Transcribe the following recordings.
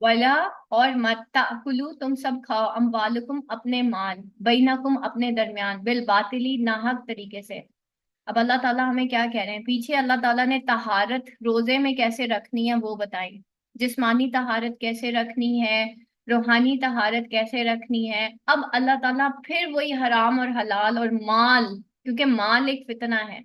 ولا اور مت تاکلو تم سب کھاؤ اموالکم اپنے مال بینکم اپنے درمیان بالباطلی ناحق طریقے سے. اب اللہ تعالیٰ ہمیں کیا کہہ رہے ہیں؟ پیچھے اللہ تعالیٰ نے طہارت روزے میں کیسے رکھنی ہے وہ بتائی، جسمانی طہارت کیسے رکھنی ہے، روحانی طہارت کیسے رکھنی ہے. اب اللہ تعالیٰ پھر وہی حرام اور حلال اور مال، کیونکہ مال ایک فتنہ ہے.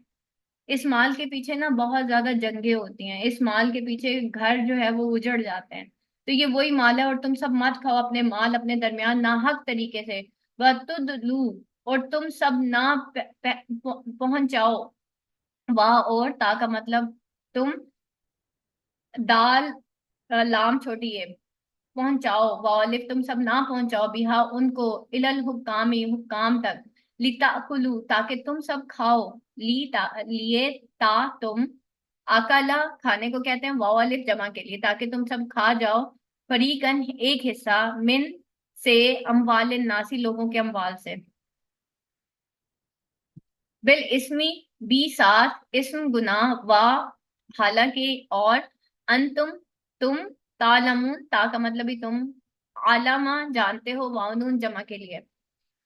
اس مال کے پیچھے نا بہت زیادہ جنگیں ہوتی ہیں، اس مال کے پیچھے گھر جو ہے وہ اجڑ جاتے ہیں. تو یہ وہی مال ہے، اور تم سب مت کھاؤ اپنے مال اپنے درمیان ناحق طریقے سے. وَتُدْلُوا اور تم سب نہ پہنچاؤ. واہ اور تا کا مطلب تم، دال لام چھوٹی ہے، پہنچاؤ. والف تم سب نہ پہنچاؤ بیہا ان کو، الحکام حکام تک. لتاکلوا تاکہ تم سب کھاؤ، لیے تا تم، اکلا کھانے کو کہتے ہیں، والف جمع کے لیے، تاکہ تم سب کھا جاؤ. فریقن ایک حصہ، من سے، اموال الناسی لوگوں کے اموال سے. بالاسمی بھی ساتھ، اسم گناہ، و حالانکہ اور، انتم تم، تعلمون تا کا مطلب بھی تم، علامہ جانتے ہو، وانون جمع کے لیے.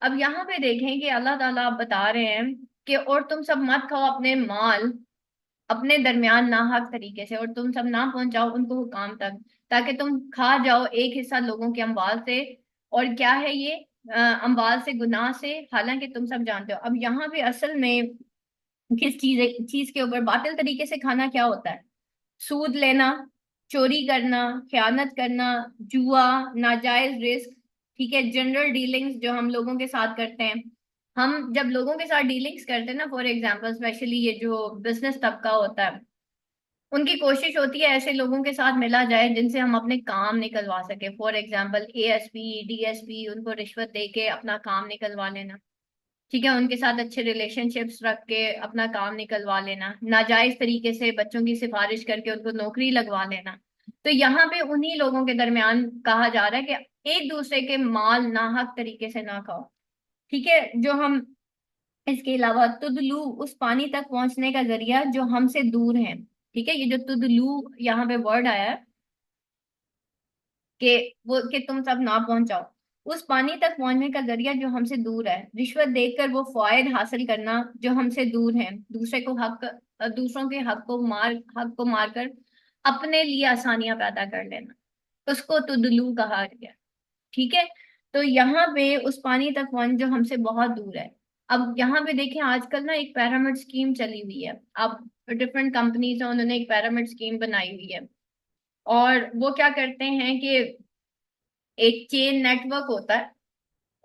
اب یہاں پہ دیکھیں کہ اللہ تعالیٰ آپ بتا رہے ہیں کہ اور تم سب مت کھاؤ اپنے مال اپنے درمیان ناحق طریقے سے، اور تم سب نہ پہنچاؤ ان کو حکام تک، تاکہ تم کھا جاؤ ایک حصہ لوگوں کے اموال سے. اور کیا ہے یہ؟ اموال سے، گناہ سے، حالانکہ تم سب جانتے ہو. اب یہاں پہ اصل میں کس چیز کے اوپر باطل طریقے سے کھانا کیا ہوتا ہے؟ سود لینا، چوری کرنا، خیانت کرنا، جوا، ناجائز رزق. ٹھیک ہے، جنرل ڈیلنگز جو ہم لوگوں کے ساتھ کرتے ہیں. ہم جب لوگوں کے ساتھ ڈیلنگز کرتے ہیں نا، فار ایگزامپل اسپیشلی یہ جو بزنس طبقہ ہوتا ہے، ان کی کوشش ہوتی ہے ایسے لوگوں کے ساتھ ملا جائے جن سے ہم اپنے کام نکلوا سکے. For example A S P, D S P, ان کو رشوت دے کے اپنا کام نکلوا لینا. ٹھیک ہے، ان کے ساتھ اچھے ریلیشن شپس رکھ کے اپنا کام نکلوا لینا، ناجائز طریقے سے بچوں کی سفارش کر کے ان کو نوکری لگوا لینا. تو یہاں پہ انہی لوگوں کے درمیان کہا جا رہا ہے کہ ایک دوسرے کے مال ناحق طریقے سے نہ کھاؤ. ٹھیک ہے، جو ہم اس کے علاوہ تدلو اس پانی تک پہنچنے کا ذریعہ جو ہم سے دور ہیں. ٹھیک ہے، یہ جو تدلو یہاں پہ ورڈ آیا ہے کہ وہ کہ تم سب نہ پہنچاؤ، اس پانی تک پہنچنے کا ذریعہ جو ہم سے دور ہے. رشوت دے کر وہ فوائد حاصل کرنا جو ہم سے دور ہیں، دوسروں کے حق کو مار کر اپنے لیے آسانیاں پیدا کر لینا، اس کو تدلو کہا گیا. ٹھیک ہے، تو یہاں پہ اس پانی تک پہنچ جو ہم سے بہت دور ہے. اب یہاں پہ دیکھیں آج کل نا ایک پیرامڈ اسکیم چلی ہوئی ہے. اب ڈفرینٹ کمپنیز ہیں، انہوں نے ایک پیرامڈ اسکیم بنائی ہوئی ہے. اور وہ کیا کرتے ہیں کہ ایک چین نیٹ ورک ہوتا ہے،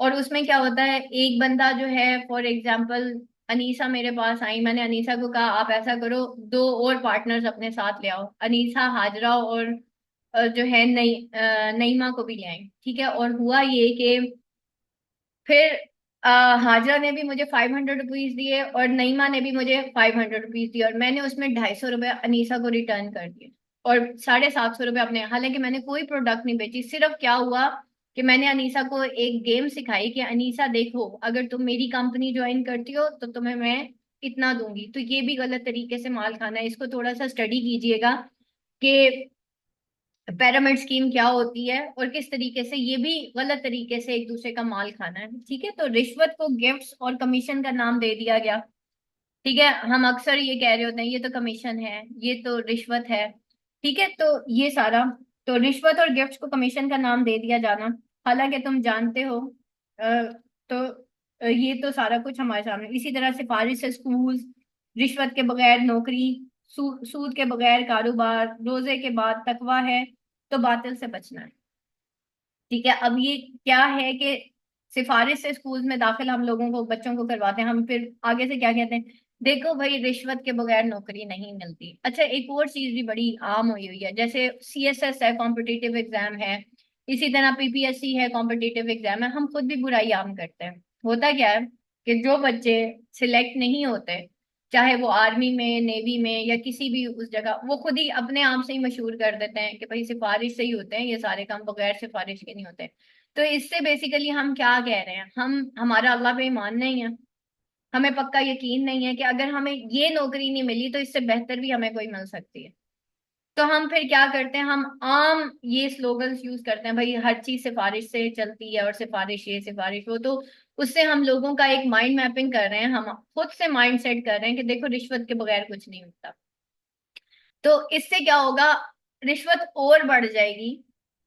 اور اس میں کیا ہوتا ہے، ایک بندہ جو ہے، فار ایگزامپل انیسا میرے پاس آئی، میں نے انیسا کو کہا آپ ایسا کرو دو اور پارٹنرز اپنے ساتھ لے آؤ، انیسا، ہاجرہ اور جو ہے نعیمہ کو بھی لے آئیں. ٹھیک ہے، اور ہوا یہ کہ پھر ہاجرہ نے بھی مجھے 500 روپیز دیے اور نعیمہ نے بھی مجھے 500 روپیز دیے، اور میں نے اس میں 250 روپے انیسا کو ریٹرن کر دیے اور 750 روپے اپنے. حالانکہ میں نے کوئی پروڈکٹ نہیں بیچی، صرف کیا ہوا کہ میں نے انیسا کو ایک گیم سکھائی کہ انیسا دیکھو اگر تم میری کمپنی جوائن کرتی ہو تو تمہیں میں اتنا دوں گی. تو یہ بھی غلط طریقے سے مال کھانا ہے، اس کو تھوڑا سا اسٹڈی کیجئے گا کہ پیرامڈ اسکیم کیا ہوتی ہے اور کس طریقے سے یہ بھی غلط طریقے سے ایک دوسرے کا مال کھانا ہے. ٹھیک ہے، تو رشوت کو گفٹس اور کمیشن کا نام دے دیا گیا. ٹھیک ہے، ہم اکثر یہ کہہ رہے ہوتے ہیں یہ تو کمیشن ہے، یہ تو رشوت ہے. ٹھیک ہے، تو یہ سارا، تو رشوت اور گفٹس کو کمیشن کا نام دے دیا جانا، حالانکہ تم جانتے ہو تو یہ تو سارا کچھ ہمارے سامنے. اسی طرح سفارش سے اسکول، رشوت کے بغیر نوکری، سود کے بغیر کاروبار، روزے کے بعد تقویٰ ہے تو باطل سے بچنا ہے. ٹھیک ہے، اب یہ کیا ہے کہ سفارش سے اسکول میں داخل ہم لوگوں کو بچوں کو کرواتے ہیں، ہم پھر آگے سے کیا کہتے ہیں، دیکھو بھائی رشوت کے بغیر نوکری نہیں ملتی. اچھا، ایک اور چیز بھی بڑی عام ہوئی ہے، جیسے سی ایس ایس ہے، کمپٹیٹیو ایگزام ہے، اسی طرح پی پی ایس سی ہے، کمپٹیٹیو ایگزام ہے. ہم خود بھی برائی عام کرتے ہیں. ہوتا کیا ہے کہ جو بچے سلیکٹ نہیں ہوتے، چاہے وہ آرمی میں، نیوی میں، یا کسی بھی اس جگہ، وہ خود ہی اپنے آپ سے ہی مشہور کر دیتے ہیں کہ بھائی سفارش سے ہی ہوتے ہیں یہ سارے کام، بغیر سفارش کے نہیں ہوتے. تو اس سے بیسیکلی ہم کیا کہہ رہے ہیں، ہمارا اللہ پہ ایمان نہیں ہے، ہمیں پکا یقین نہیں ہے کہ اگر ہمیں یہ نوکری نہیں ملی تو اس سے بہتر بھی ہمیں کوئی مل سکتی ہے. تو ہم پھر کیا کرتے ہیں، ہم عام یہ سلوگنس یوز کرتے ہیں، بھائی ہر چیز سفارش سے چلتی ہے، اور سفارش یہ سفارش وہ، تو اس سے ہم لوگوں کا ایک مائنڈ میپنگ کر رہے ہیں، ہم خود سے مائنڈ سیٹ کر رہے ہیں کہ دیکھو رشوت کے بغیر کچھ نہیں ہوتا۔ تو اس سے کیا ہوگا، رشوت اور بڑھ جائے گی،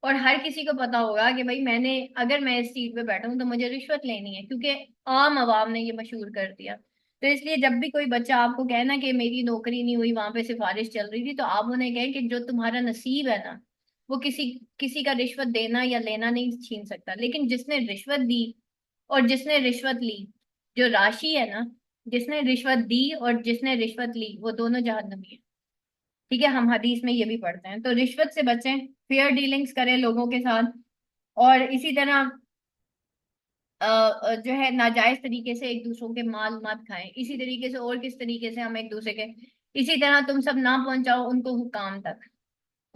اور ہر کسی کو پتا ہوگا کہ بھائی میں نے، اگر میں اس سیٹ پہ بیٹھا ہوں تو مجھے رشوت لینی ہے، کیونکہ عام عوام نے یہ مشہور کر دیا۔ تو اس لیے جب بھی کوئی بچہ آپ کو کہے نا کہ میری نوکری نہیں ہوئی، وہاں پہ سفارش چل رہی تھی، تو آپ انہیں کہیں کہ جو تمہارا نصیب ہے نا، وہ کسی کسی کا رشوت دینا یا لینا نہیں چھین سکتا، لیکن جس نے رشوت دی اور جس نے رشوت لی، جو راشی ہے نا، جس نے رشوت دی اور جس نے رشوت لی، وہ دونوں جہنمی ہیں۔ ٹھیک ہے، ہم حدیث میں یہ بھی پڑھتے ہیں، تو رشوت سے بچیں، فیئر ڈیلنگز کریں لوگوں کے ساتھ، اور اسی طرح جو ہے ناجائز طریقے سے ایک دوسروں کے مال مت کھائیں، اسی طریقے سے اور کس طریقے سے ہم ایک دوسرے کے، اسی طرح تم سب نہ پہنچاؤ ان کو حکام تک۔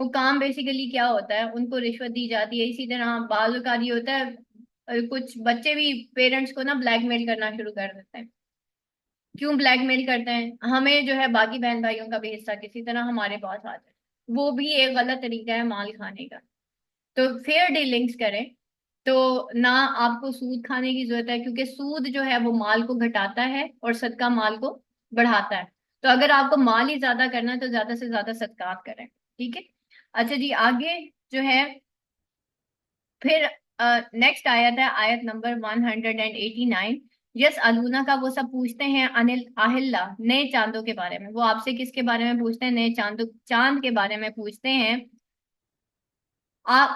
حکام بیسیکلی کیا ہوتا ہے، ان کو رشوت دی جاتی ہے، اسی طرح بال کاری ہوتا ہے، کچھ بچے بھی پیرنٹس کو نا بلیک میل کرنا شروع کر دیتے ہیں۔ کیوں بلیک میل کرتے ہیں، ہمیں جو ہے باقی بہن بھائیوں کا بھی حصہ کسی طرح ہمارے پاس آ جائے، وہ بھی ایک غلط طریقہ ہے مال کھانے کا۔ تو فیئر ڈیلنگز کریں، تو نہ آپ کو سود کھانے کی ضرورت ہے، کیونکہ سود جو ہے وہ مال کو گھٹاتا ہے اور صدقہ مال کو بڑھاتا ہے۔ تو اگر آپ کو مال ہی زیادہ کرنا ہے تو زیادہ سے زیادہ صدقات کریں، ٹھیک ہے۔ اچھا جی، آگے جو ہے پھر نیکسٹ آیت ہے، آیت نمبر 189۔ یس الونا کا، وہ سب پوچھتے ہیں، انل اہلا، نئے چاندوں کے بارے میں۔ وہ آپ سے کس کے بارے میں پوچھتے ہیں؟ نئے چاند کے بارے میں پوچھتے ہیں۔ آپ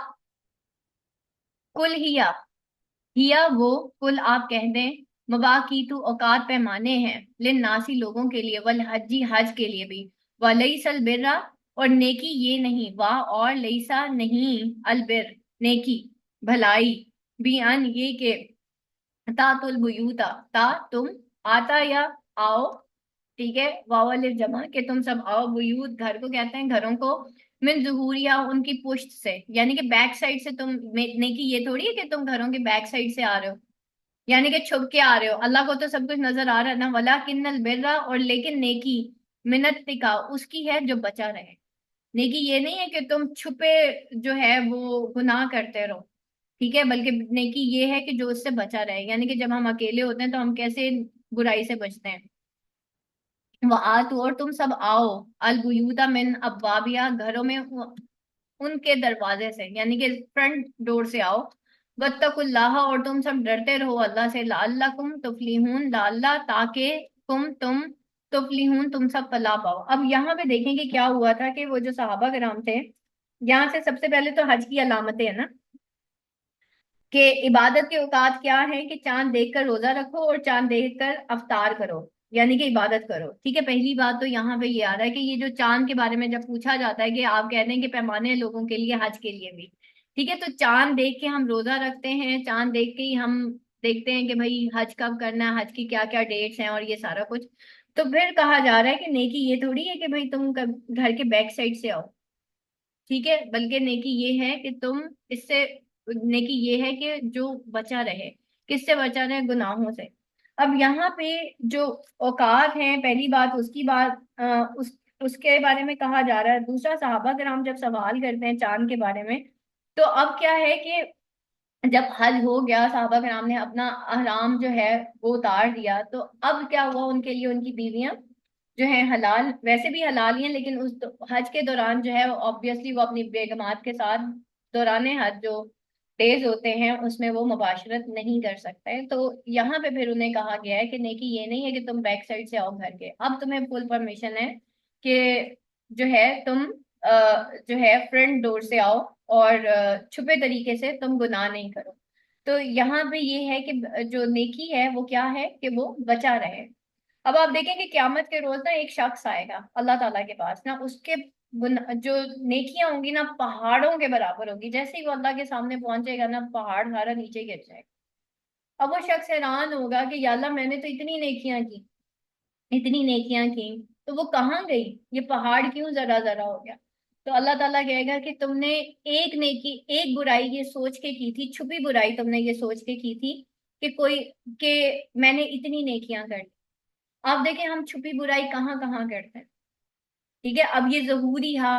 کل ہیا وہ، کل آپ کہہ دیں، مواقیت اوقات پیمانے ہیں، للناسی لوگوں کے لیے، والحجی حج کے لیے بھی، ولیس البرا، اور نیکی یہ نہیں، واہ اور لیسا نہیں، البر نیکی بھلائی، بھی ان یہ کہ تا البیوتا، تا تم، آتا یا آؤ، ٹھیک ہے، واو الف جمع کہ تم سب آؤ، بیوت گھر کو کہتے ہیں، گھروں کو، من ظہوریا ان کی پشت سے، یعنی کہ بیک سائڈ سے، تم نیکی یہ تھوڑی ہے کہ تم گھروں کے بیک سائڈ سے آ رہے ہو، یعنی کہ چھپ کے آ رہے ہو، اللہ کو تو سب کچھ نظر آ رہا ہے نا، ولیکن البرا، اور لیکن نیکی، منتقا اس کی ہے جو بچا رہے۔ نیکی یہ نہیں ہے کہ تم چھپے جو ہے وہ گناہ کرتے رہو، ٹھیک ہے، بلکہ نیکی یہ ہے کہ جو اس سے بچا رہے، یعنی کہ جب ہم اکیلے ہوتے ہیں تو ہم کیسے برائی سے بچتے ہیں۔ وآتو، اور تم سب آؤ، البیوتا من ابوابیا، گھروں میں ان کے دروازے سے، یعنی کہ فرنٹ ڈور سے آؤ، واتقوا اللہ، اور تم سب ڈرتے رہو اللہ سے، لعلکم تفلیحون، لعل تاکہ تم تفلیحون، تم سب فلاح پاؤ۔ اب یہاں پہ دیکھیں کہ کیا ہوا تھا کہ وہ جو صحابہ کرام تھے، یہاں سے سب سے پہلے تو حج کی علامتیں ہیں نا، کہ عبادت کے اوقات کیا ہے کہ چاند دیکھ کر روزہ رکھو اور چاند دیکھ کر افطار کرو، یعنی کہ عبادت کرو، ٹھیک ہے۔ پہلی بات تو یہاں پہ یہ آ رہا ہے کہ یہ جو چاند کے بارے میں جب پوچھا جاتا ہے کہ آپ کہتے ہیں کہ پیمانے ہیں لوگوں کے لیے، حج کے لیے بھی، ٹھیک ہے، تو چاند دیکھ کے ہم روزہ رکھتے ہیں، چاند دیکھ کے ہی ہم دیکھتے ہیں کہ بھائی حج کب کرنا ہے، حج کی کیا کیا ڈیٹس ہیں اور یہ سارا کچھ۔ تو پھر کہا جا رہا ہے کہ نیکی یہ تھوڑی ہے کہ بھائی تم گھر کے بیک سائڈ سے آؤ، ٹھیک ہے، بلکہ نیکی یہ ہے کہ تم اس سے، نیکی یہ ہے کہ جو بچا رہے، کس سے بچا رہے، گناہوں سے۔ اب یہاں پہ جو اوقات ہیں، پہلی بات اس کی بات اس کے بارے میں کہا جا رہا ہے۔ دوسرا، صحابہ کرام جب سوال کرتے ہیں چاند کے بارے میں، تو اب کیا ہے کہ جب حج ہو گیا، صحابہ کرام نے اپنا احرام جو ہے وہ اتار دیا، تو اب کیا ہوا، ان کے لیے ان کی بیویاں جو ہیں حلال، ویسے بھی حلال ہی ہیں، لیکن اس حج کے دوران جو ہے آبویسلی وہ اپنی بیگمات کے ساتھ دوران حج جو ڈیز ہوتے ہیں اس میں وہ مباشرت نہیں کر سکتے۔ تو یہاں پہ پھر انہیں کہا گیا ہے کہ نیکی یہ نہیں ہے کہ تم بیک سائڈ سے آؤ گھر کے، اب تمہیں فل پرمیشن ہے کہ جو ہے تم جو ہے فرنٹ ڈور سے آؤ، اور چھپے طریقے سے تم گناہ نہیں کرو۔ تو یہاں پہ یہ ہے کہ جو نیکی ہے وہ کیا ہے کہ وہ بچا رہے۔ اب آپ دیکھیں کہ قیامت کے روز نا ایک شخص آئے گا اللہ تعالیٰ کے پاس نا، اس کے جو نیکیاں ہوں گی نا پہاڑوں کے برابر ہوگی، جیسے ہی وہ اللہ کے سامنے پہنچے گا نا پہاڑ سارا نیچے گر جائے گا۔ اب وہ شخص حیران ہوگا کہ یا اللہ میں نے تو اتنی نیکیاں کی، اتنی نیکیاں کی، تو وہ کہاں گئی، یہ پہاڑ کیوں ذرا ذرا ہو گیا؟ تو اللہ تعالیٰ کہے گا کہ تم نے ایک نیکی، ایک برائی یہ سوچ کے کی تھی، چھپی برائی تم نے یہ سوچ کے کی تھی کہ کوئی، کہ میں نے اتنی نیکیاں کر دی۔ آپ دیکھیں ہم چھپی برائی کہاں کہاں کرتے ہیں، ٹھیک ہے، اب یہ ظہوری ہا